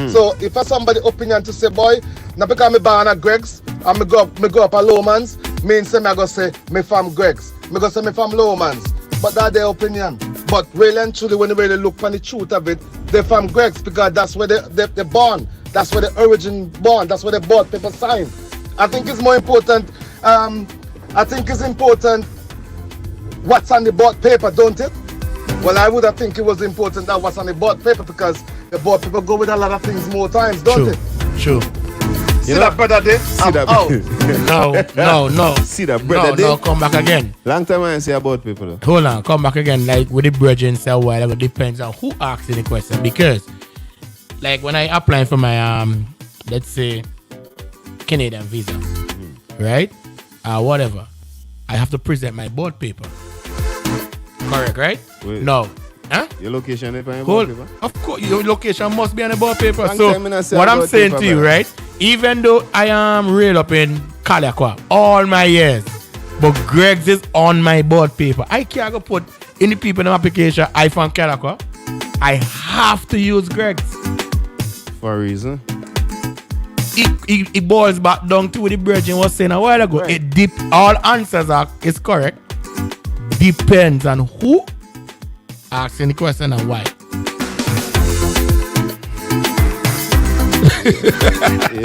So if for somebody opinion to say, boy, now because me born at Greg's and me go up at Lowman's, means say me I go say me from Greg's. Me go say me from Lowman's. But that's their opinion. But really and truly, when you really look for the truth of it, they're from Greeks because that's where they're born. That's where the origin born. That's where the birth paper signed. I think it's more important. I think it's important what's on the birth paper, don't it? Well, I would have think it was important that what's on the birth paper because the birth paper go with a lot of things more times, don't it? True. See that brother there? See that? No. See that brother No, come back again. Long time I say about people though. Hold on, come back again. Like with the brethren say a while ago, depends on who asks the question. Because like when I apply for my let's say Canadian visa, right? Whatever. I have to present my board paper. Correct, right? Wait. No. Huh? Your location is on your board paper? Of course, your location must be on the board paper. Long So time I say what I'm about saying paper, to you, man. right? Even though I am reared up in CALLIAQUA all my years, but Greg's is on my board paper. I can't go put any people in the application I from CALLIAQUA. I have to use Greg's. For a reason. It boils back down to what the virgin was saying a while ago. Right. All answers is correct. Depends on who asking the question and why.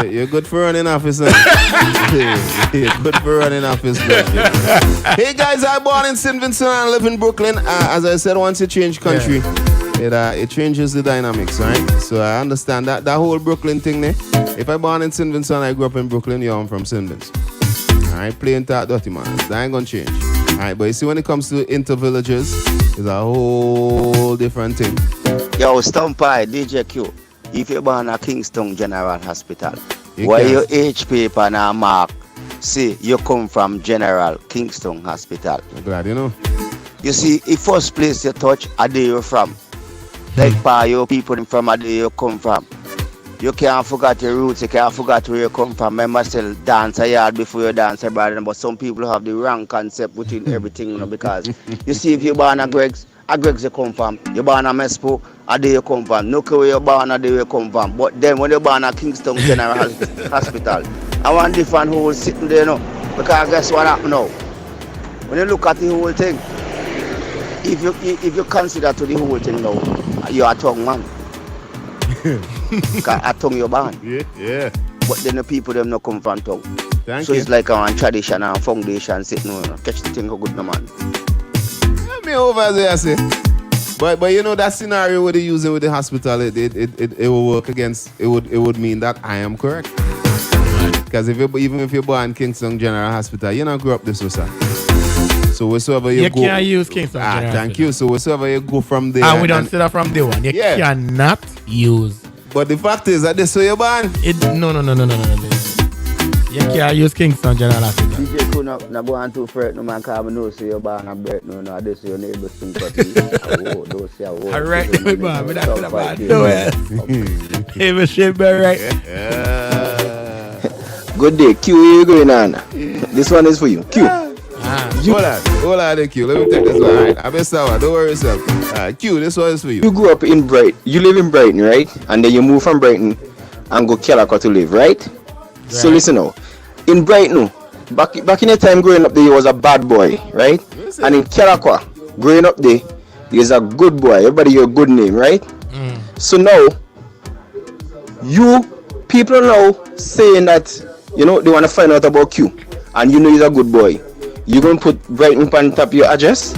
You're good for running office, man. You're good for running office. Hey guys, I'm born in St. Vincent and I live in Brooklyn. As I said, once you change country, it changes the dynamics, right? So I understand that whole Brooklyn thing there. If I born in St. Vincent, I grew up in Brooklyn, I'm from St. Vincent. Alright, plain talk dirty man. That ain't gonna change. Alright, but you see when it comes to inter-villages, it's a whole different thing. Yo, Stumpy, DJ Q. If you're born at Kingston General Hospital, You why can't. your age paper now mark? See, you come from General Kingston Hospital. I'm glad you know. You see, the first place you touch, are there you from. Like pa, your people from are there you come from. You can't forget your roots, you can't forget where you come from. Remember, still dance a yard before you dance a brother. But some people have the wrong concept within everything, you know, because you see, if you're born at Greg's you come from. You're born at Mespo, a day you come from. No care where you're born, a day you come from. But then when you're born at Kingston General Hospital, I want different whole sitting there, you know. Because guess what happened now? When you look at the whole thing, if you consider to the whole thing now, you're a tongue man. Because a tongue you're born. Yeah. But then the people them no come from tongue. Thank so you. it's like a tradition and foundation sitting on. Catch the thing how good no man. Me over there, I say. But you know that scenario where they're using with the hospital, it will work against. It would mean that I am correct. Because even if you're born in Kingston General Hospital, you don't grow up this way, sir. So wheresoever you go, can't use Kingston General thank you. So wheresoever you go from there, And we don't say that from day one. You cannot use. But the fact is that this way you're born. No. You can't use Kingston General Hospital. DJ could not go on too far, no man, because I know so you're born and birth, no, this your neighbor sympathy. Don't say a word. All right, we bad. We not gonna bad. No way. Hey, we should be right. Good day, Q, where you going on? This one is for you, Q. Hold on, Q. Let me take this one. All right, I'm a sour. Don't worry yourself. Q, this one is for you. You grew up in Brighton. You live in Brighton, right? And then you move from Brighton and go CALLIAQUA to live, right? So listen now. In Brighton, back in the time growing up there, you was a bad boy, right? And in CALLIAQUA, growing up there, there's a good boy. Everybody your good name, right? So now, people now saying that, you know, they want to find out about you, and you know he's a good boy. You gonna put Brighton on top of your address?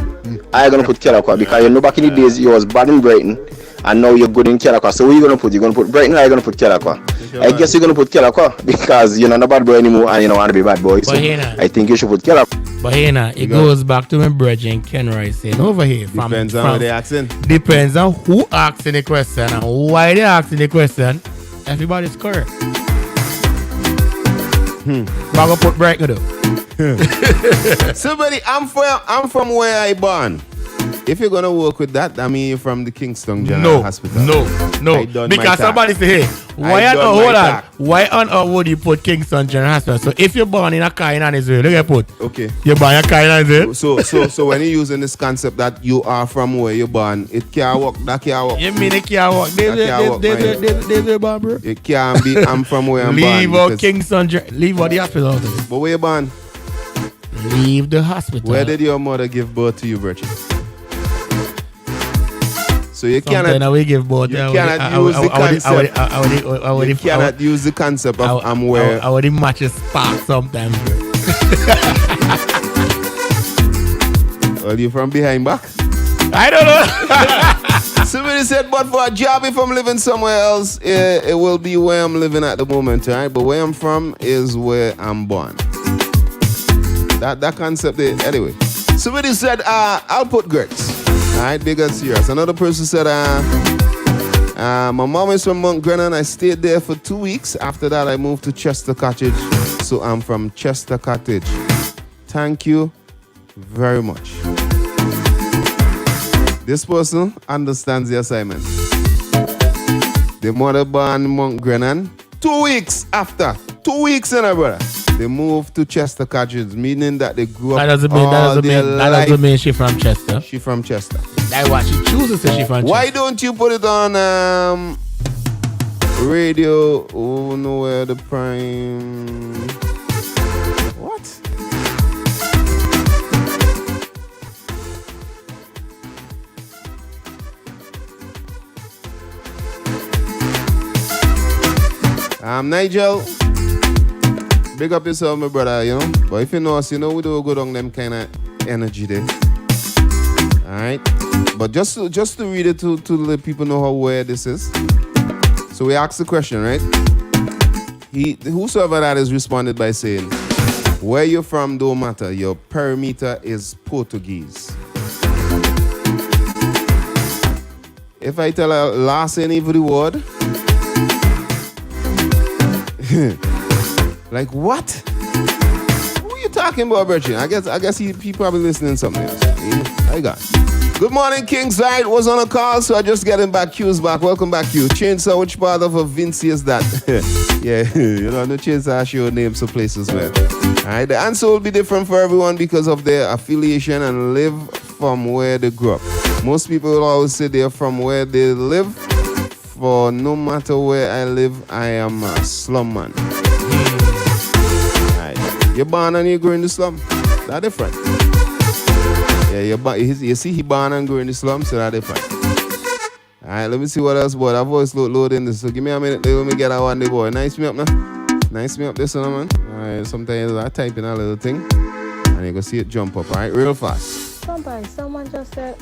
I'm gonna put CALLIAQUA because you know back in the days you was bad in Brighton and now you're good in CALLIAQUA. So what you gonna put? You're gonna put Brighton or you're gonna put CALLIAQUA? I guess you're gonna put CALLIAQUA because you're not a bad boy anymore and you don't want to be bad boy. So I think you should put CALLIAQUA. But here now, it goes back to my brother Kenroy saying over here. Depends on who they asking. Depends on who asking the question and why they asking the question. Everybody's correct. But I'm gonna put Brighton though. Somebody, I'm from where I born. If you're gonna work with that, I mean you're from the Kingston General Hospital. No. Because somebody say, hey, why on earth would you put Kingston General Hospital? So if you're born in a car in Israel, look at put. Okay. You're born in a car in Israel. So when you're using this concept that you are from where you're born, it can't work. That can't work. You mean it can't work? There's born, bro. It can't be. I'm from where I'm Leave born. out Kingston. Leave out the hospital. But where you born? Leave the hospital. Where did your mother give birth to you, Virgin? So you Sometimes cannot. we give both. You cannot use the concept. You cannot use the concept of I'm where. I would match a spark sometimes. Well, you from behind back? I don't know. Somebody said, but for a job, if I'm living somewhere else, it will be where I'm living at the moment, right? But where I'm from is where I'm born. That concept, anyway. Somebody said, I'll put GREIGS. All right, big and serious. Another person said, my mom is from Mount Grennan. I stayed there for 2 weeks. After that, I moved to Chester Cottage. So I'm from Chester Cottage. Thank you very much. This person understands the assignment. The mother born in Mount Grennan. 2 weeks after. 2 weeks in a brother. They moved to Chester Cottage, meaning that they grew up That doesn't mean she from Chester. She from Chester. That's why she chooses to she from Chester. Why don't you put it on radio? Oh, nowhere the prime. What? Nigel. Big up yourself, my brother, you know. But if you know us, you know we do go down them kind of energy there. Alright? But just to read it to let people know how weird this is. So we asked the question, right? Whosoever that is responded by saying, where you're from don't matter, your perimeter is Portuguese. If I tell a last in every word, like what? Who are you talking about, Bertrand? I guess he probably listening to something else. I got it. Good morning, Kingside. Was on a call, so I just getting back. Q's back. Welcome back, Q. Chainsaw, which part of a Vinci is that? Yeah, you know, the Chainsaw show names some places, man. Alright, the answer will be different for everyone because of their affiliation and live from where they grew up. Most people will always say they're from where they live. For no matter where I live, I am a slum man. You're born and you grow in the slum. That's different. Yeah, you see he born and grow in the slum, so that's different. Alright, let me see what else, boy. That voice load in this. So give me a minute, let me get that one day, boy. Nice me up now. Nice me up this one, man. Alright, sometimes I type in a little thing and you go see it jump up, alright? Real fast. Sometimes someone just said,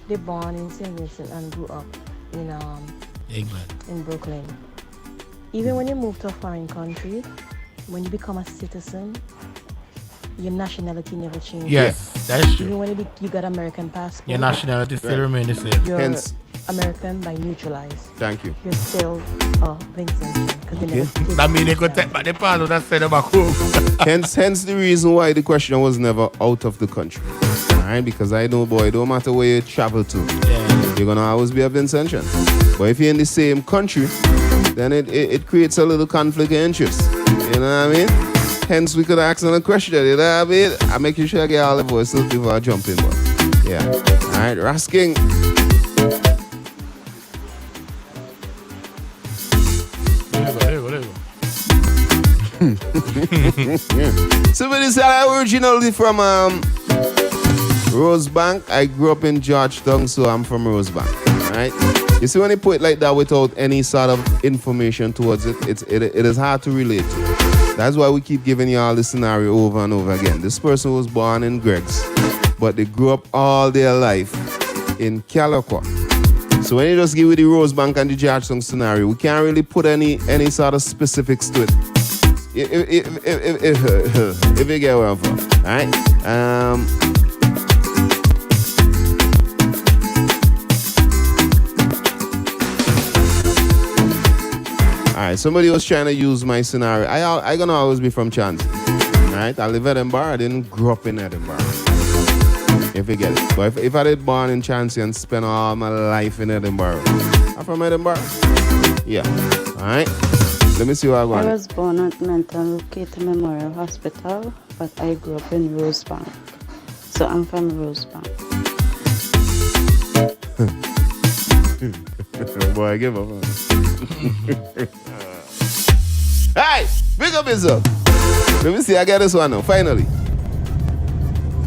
they born in St. Vincent and grew up in England. In Brooklyn. Even when you move to a foreign country, when you become a citizen, your nationality never changes. Yes, that's true. Even when you got American passport, your nationality still remains the same. You're Hence, American by neutralized. Thank you. You're still Vincent. Okay. That means they could take back the part of that side back home. hence the reason why the question was never out of the country. Alright, because I know, boy, no matter where you travel to, you're gonna always be a Vincentian. But if you're in the same country, then it creates a little conflict of interest. You know what I mean? Hence, we could ask another question. You know what I mean? I'm making sure I get all the voices before I jump in. But yeah. All right, Rasking. Somebody said I'm originally from Rosebank. I grew up in Georgetown, so I'm from Rosebank. All right? You see, when you put it like that without any sort of information towards it, it is hard to relate to. That's why we keep giving you all the scenario over and over again. This person was born in GREIGS, but they grew up all their life in CALLIAQUA. So when you just give you the Rosebank and the Georgetown scenario, we can't really put any sort of specifics to it. If you get where I'm from, all right? Alright, somebody was trying to use my scenario. I gonna always be from Chance. Alright, I live in Edinburgh. I didn't grow up in Edinburgh. If you get it. But if I did born in Chance and spend all my life in Edinburgh. I'm from Edinburgh. Yeah. Alright. Let me see what I got. I was born at Mental Kate Memorial Hospital, but I grew up in Rosebank. So I'm from Rosebank. Boy, give up. Hey, big up yourself. Let me see, I got this one now, finally.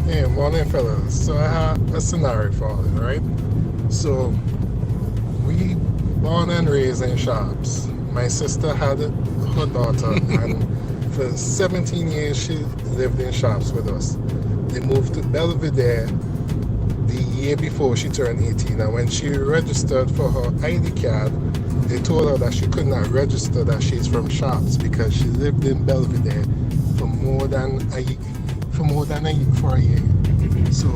Hey, morning fellas. So I have a scenario for you, right? So, we born and raised in shops. My sister had her daughter, and for 17 years she lived in shops with us. They moved to Belvedere the year before she turned 18, and when she registered for her ID card, they told her that she could not register that she's from shops because she lived in Belvedere for a year. So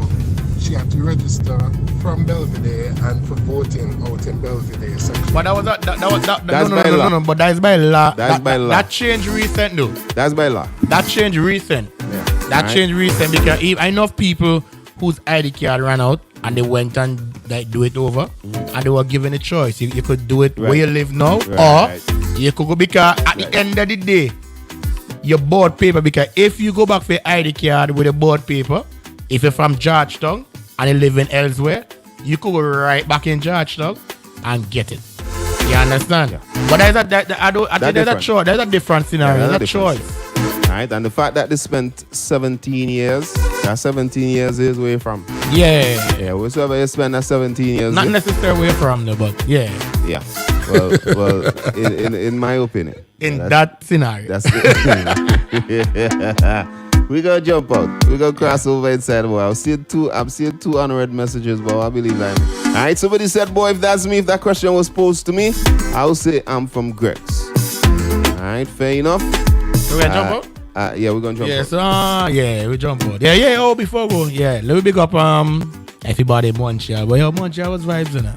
she had to register from Belvedere and for voting out in Belvedere. But that was That's by law. no, but that is by law. That's by law. That changed recent though. That's by law. That changed recent. Yeah. That Right. changed recent because I know of people whose ID card ran out and they went and do it over and they were given a choice. You could do it where you live now or you could go because at the end of the day your board paper, because if you go back for your ID card with a board paper, if you're from Georgetown and you live in elsewhere, you could go right back in Georgetown and get it. You understand? But there's a choice. There's a different scenario. There's a choice. Right, and the fact that they spent 17 years, that 17 years is where you're from. Yeah. Yeah, wherever you spend that 17 years. Not necessarily where from though, but yeah. Yeah. Well, in my opinion. That scenario. That's we gonna jump out. We gonna cross over inside. Boy, I'm seeing two unread messages, but I believe that. Alright, somebody said, boy, if that's me, if that question was posed to me, I would say I'm from GREIGS. Alright, fair enough. We're gonna jump out? Yeah, we're gonna jump out. We jump out. Yeah, before we go, let me big up everybody in Montreal. But Montreal was vibes in it.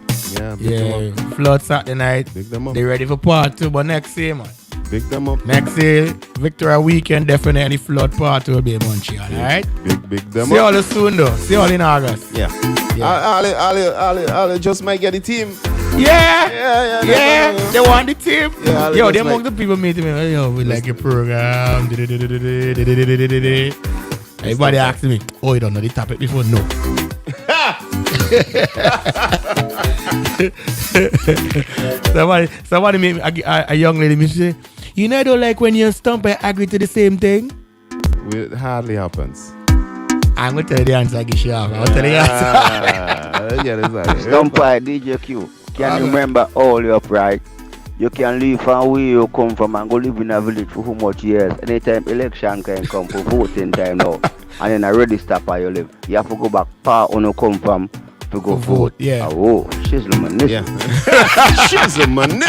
Yeah, flood Saturday night. Big them up. They ready for part 2, but next year, man. Big them up. Next year, Victoria weekend, definitely flood part 2 will be in Montreal, alright? Big them See up. all soon though. See all in August. Yeah. I'll just might get the team. Yeah. They want the team. Yeah, Yo, they among the people meeting me. Yo, we like your program. Everybody asking me, oh, you don't know the topic before? No. somebody made me, a young lady me say, you know, I don't like when you stump and agree to the same thing. It hardly happens. I'm going to tell you the answer, I get you off. I'll tell you the answer. Stump by DJ Q. Can you remember all your pride? You can leave from where you come from and go live in a village for how much years. Anytime election can come for voting time now, and then a register where you live, you have to go back far on you come from to go vote. Yeah. Oh, she's the man. Yeah. She's a man.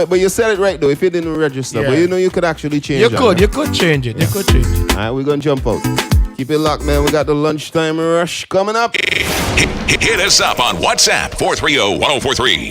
But you said it right though. If you didn't register, but you know you could actually change it. You could change it. You could change it. Alright, we're gonna jump out. Keep it locked, man. We got the lunchtime rush coming up. Hit us up on WhatsApp 430-1043.